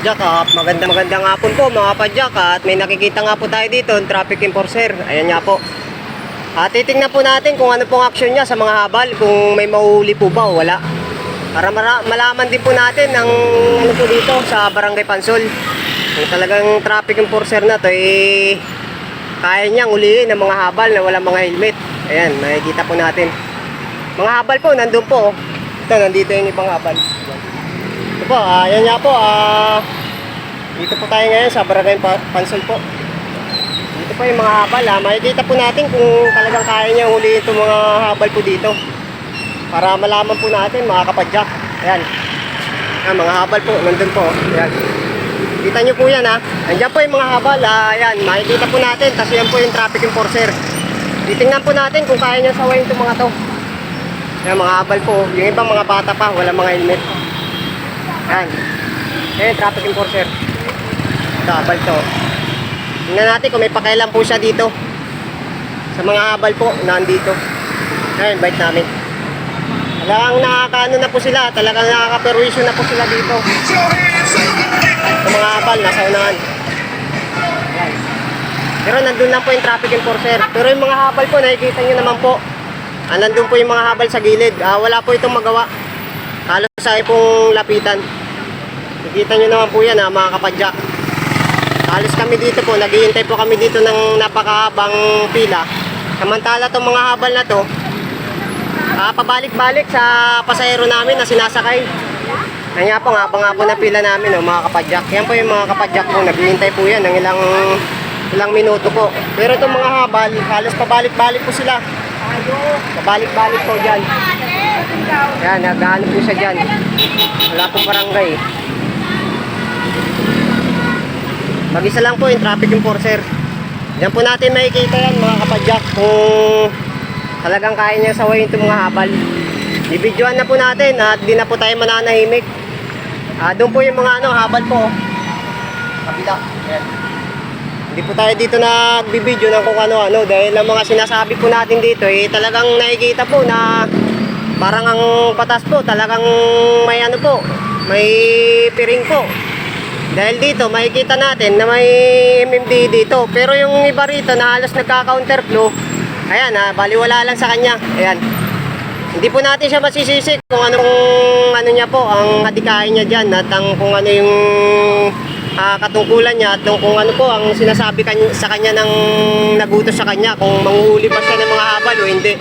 Jack, magandang hapon po mga kapadyak. At may nakikita nga po tayo dito, traffic enforcer. Ayan nga po. At titingnan po natin kung ano pong action niya sa mga habal, kung may mahuli po ba o wala. Para malaman din po natin ang ano po dito sa Barangay Pansol. Kung talagang traffic enforcer na to, kaya niyang ulihin ng mga habal na walang mga helmet. Ayan, makikita po natin. Mga habal po, nandun po. Ito, nandito yung ibang habal. Ito po, ayan nga po. Dito po tayo ngayon sa Barangay Pansol po. Dito po yung mga habal. Makikita po natin kung talagang kaya niyang ulihin itong mga habal po dito. Para malaman po natin mga kapadyak. Ayan. Mga habal po, nandun po. Ayan. Kita nyo po yan ha. Andiyan po yung mga habal. Ayan, makikita po natin. Tapos yan po yung traffic enforcer. Titingnan po natin kung kaya nyo sawayin itong mga to. Ayan, mga habal po. Yung ibang mga bata pa, walang mga helmet. Ayan. Ayan, traffic enforcer. Ito, habal to. Tingnan natin kung may pakailan po siya dito. Sa mga habal po, nandito. Ayan, bite namin. Talagang nakakaano na po sila. Talagang nakakaperwisyo na po sila dito. Sa mga habal, nasa unahan. Ayan. Pero nandun lang po yung traffic enforcer. Pero yung mga habal po, nakikita nyo naman po. Nandun po yung mga habal sa gilid. Wala po itong magawa. Halos sa pong lapitan. Nakikita nyo naman po yan mga kapadyak. Halos kami dito po, naghihintay po kami dito ng napakahabang pila. Samantala itong mga habal na to, pabalik-balik sa pasahero namin na sinasakay. Kaya po, nga po na pila namin mga kapadyak. Yan po yung mga kapadyak po, naghihintay po yan ng ilang minuto po. Pero itong mga habal, halos pabalik-balik po sila. Pabalik-balik po dyan. Yan, naghahanap po siya dyan. Wala pong barangay. Mag-isa lang po yung traffic enforcer. Diyan po natin makikita yan mga kapadyak kung talagang kaya niya sawayin itong mga habal. Bibidyoan na po natin at di na po tayo mananahimik. Doon po yung mga habal po. Kabila. Ayan. Hindi po tayo dito nagbibidyo ng kung ano-ano dahil ang mga sinasabi po natin dito talagang nakikita po na parang ang batas po talagang may po, may piring po. Dahil dito makikita natin na may MMD dito. Pero yung iba rito na halos nagka-counterflow, ayan baliwala lang sa kanya. Ayan. Hindi po natin siya masisisi kung ano niya po, ang hadikain niya dyan at kung ano yung katungkulan niya at kung ano po ang sinasabi sa kanya ng nagutos sa kanya, kung manguhuli pa siya ng mga habal o hindi.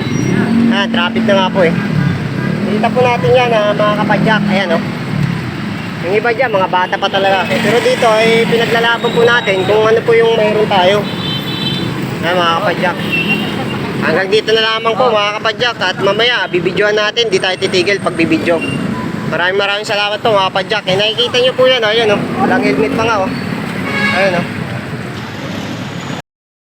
Traffic na nga po Kita po natin yan mga kapadyak. Ayan yung iba dyan, mga bata pa talaga. Pero dito pinaglalaban po natin kung ano po yung mayroon tayo. Mga kapadyak. Hanggang dito na lamang po mga kapadyak. At mamaya bibidyoan natin, di tayo titigil pag bibidyo. Maraming salamat po mga kapadyak. Nakikita nyo po yan. Ayan walang helmet pa nga Ayan